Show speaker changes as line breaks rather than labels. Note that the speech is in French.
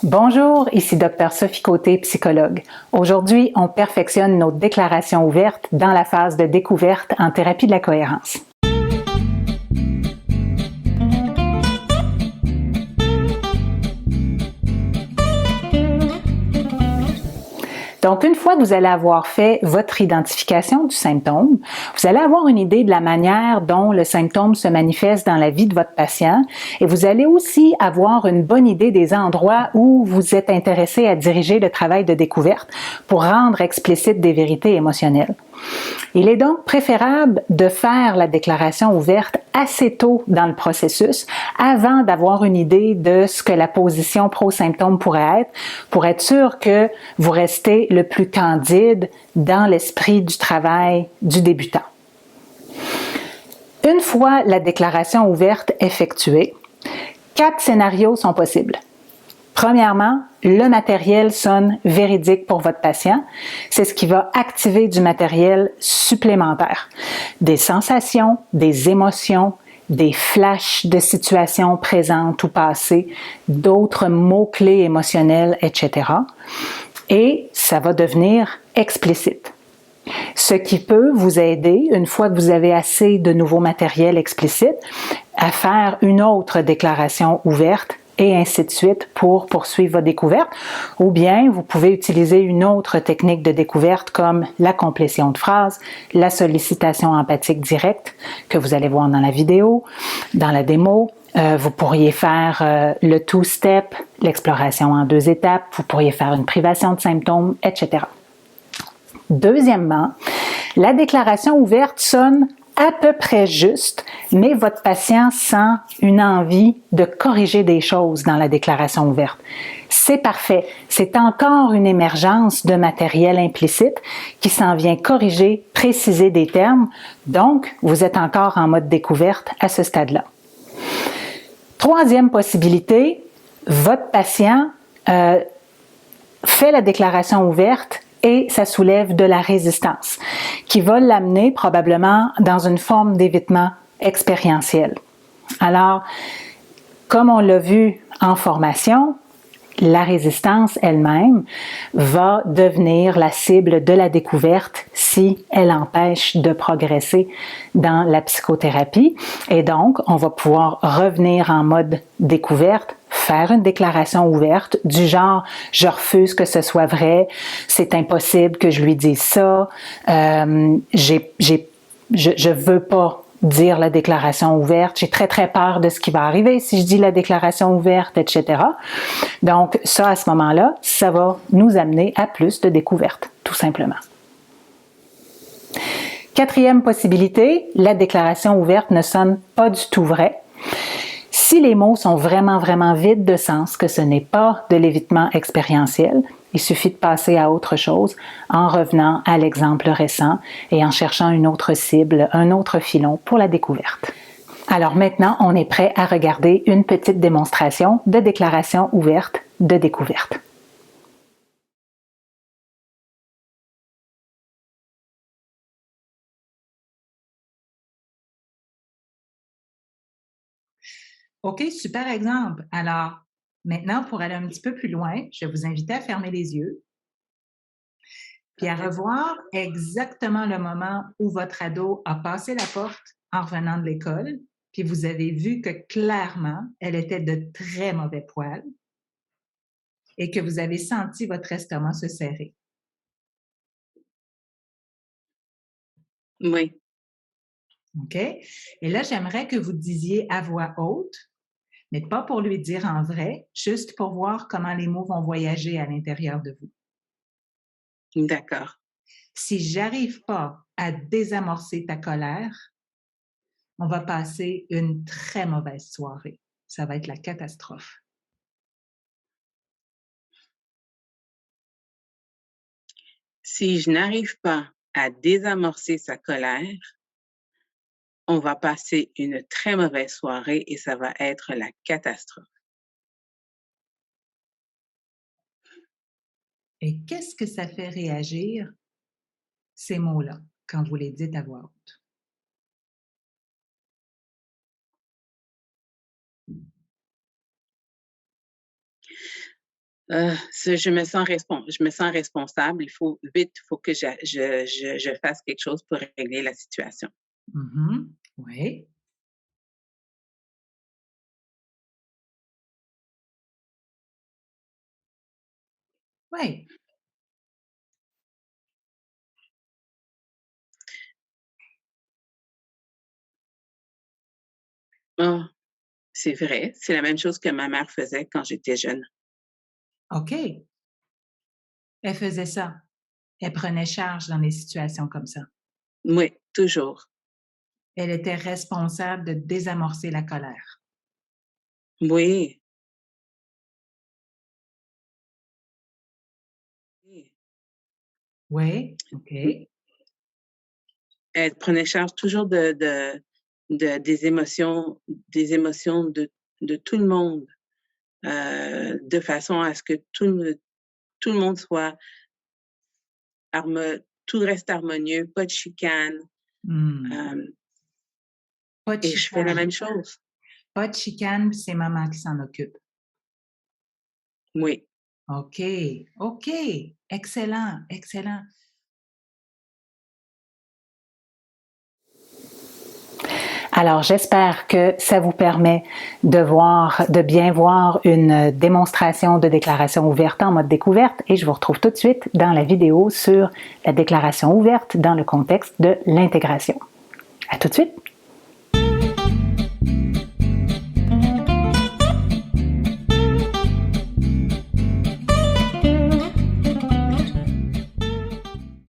Bonjour, ici Dr Sophie Côté, psychologue. Aujourd'hui, on perfectionne nos déclarations ouvertes dans la phase de découverte en thérapie de la cohérence. Donc, une fois que vous allez avoir fait votre identification du symptôme, vous allez avoir une idée de la manière dont le symptôme se manifeste dans la vie de votre patient et vous allez aussi avoir une bonne idée des endroits où vous êtes intéressé à diriger le travail de découverte pour rendre explicite des vérités émotionnelles. Il est donc préférable de faire la déclaration ouverte assez tôt dans le processus avant d'avoir une idée de ce que la position pro-symptôme pourrait être, pour être sûr que vous restez le plus candide dans l'esprit du travail du débutant. Une fois la déclaration ouverte effectuée, 4 scénarios sont possibles. Premièrement, le matériel sonne véridique pour votre patient. C'est ce qui va activer du matériel supplémentaire. Des sensations, des émotions, des flashs de situations présentes ou passées, d'autres mots-clés émotionnels, etc. Et ça va devenir explicite. Ce qui peut vous aider, une fois que vous avez assez de nouveau matériel explicite, à faire une autre déclaration ouverte et ainsi de suite pour poursuivre votre découverte. Ou bien, vous pouvez utiliser une autre technique de découverte comme la complétion de phrases, la sollicitation empathique directe que vous allez voir dans la vidéo, dans la démo. Vous pourriez faire le two-step, l'exploration en 2 étapes. Vous pourriez faire une privation de symptômes, etc. Deuxièmement, la déclaration ouverte sonne à peu près juste, mais votre patient sent une envie de corriger des choses dans la déclaration ouverte. C'est parfait. C'est encore une émergence de matériel implicite qui s'en vient corriger, préciser des termes. Donc, vous êtes encore en mode découverte à ce stade-là. Troisième possibilité, votre patient fait la déclaration ouverte et ça soulève de la résistance qui va l'amener probablement dans une forme d'évitement expérientiel. Alors, comme on l'a vu en formation, la résistance elle-même va devenir la cible de la découverte si elle empêche de progresser dans la psychothérapie. Et donc, on va pouvoir revenir en mode découverte, faire une déclaration ouverte du genre « je refuse que ce soit vrai, c'est impossible que je lui dise ça, je veux pas dire la déclaration ouverte, j'ai très très peur de ce qui va arriver si je dis la déclaration ouverte, etc. » Donc ça, à ce moment-là, ça va nous amener à plus de découvertes, tout simplement. Quatrième possibilité, la déclaration ouverte ne sonne pas du tout vrai. Si les mots sont vraiment, vraiment vides de sens, que ce n'est pas de l'évitement expérientiel, il suffit de passer à autre chose en revenant à l'exemple récent et en cherchant une autre cible, un autre filon pour la découverte. Alors maintenant, on est prêt à regarder une petite démonstration de déclaration ouverte de découverte.
OK, super exemple. Alors, maintenant, pour aller un petit peu plus loin, je vais vous inviter à fermer les yeux puis à revoir exactement le moment où votre ado a passé la porte en revenant de l'école, puis vous avez vu que clairement, elle était de très mauvais poil et que vous avez senti votre estomac se serrer.
Oui.
OK? Et là, j'aimerais que vous disiez à voix haute, mais pas pour lui dire en vrai, juste pour voir comment les mots vont voyager à l'intérieur de vous.
D'accord.
Si j'arrive pas à désamorcer ta colère, on va passer une très mauvaise soirée. Ça va être la catastrophe.
Si je n'arrive pas à désamorcer sa colère, on va passer une très mauvaise soirée et ça va être la catastrophe.
Et qu'est-ce que ça fait réagir, ces mots-là, quand vous les dites à voix haute?
Je me sens responsable. Il faut que je fasse quelque chose pour régler la situation.
Mhm. Oui. Oui.
Ah, c'est vrai, c'est la même chose que ma mère faisait quand j'étais jeune.
OK. Elle faisait ça. Elle prenait charge dans des situations comme ça.
Oui, toujours.
Elle était responsable de désamorcer la colère.
Oui. Oui.
Oui, OK.
Elle prenait charge toujours des émotions de tout le monde, de façon à ce que tout le monde soit tout reste harmonieux, pas de chicane,
Mmh.
hem
Pas de
et je fais la
chicane.
même chose.
Pas de chicane, puis c'est maman qui s'en occupe.
Oui.
OK, OK. Excellent, excellent.
Alors, j'espère que ça vous permet de bien voir une démonstration de déclaration ouverte en mode découverte et je vous retrouve tout de suite dans la vidéo sur la déclaration ouverte dans le contexte de l'intégration. À tout de suite!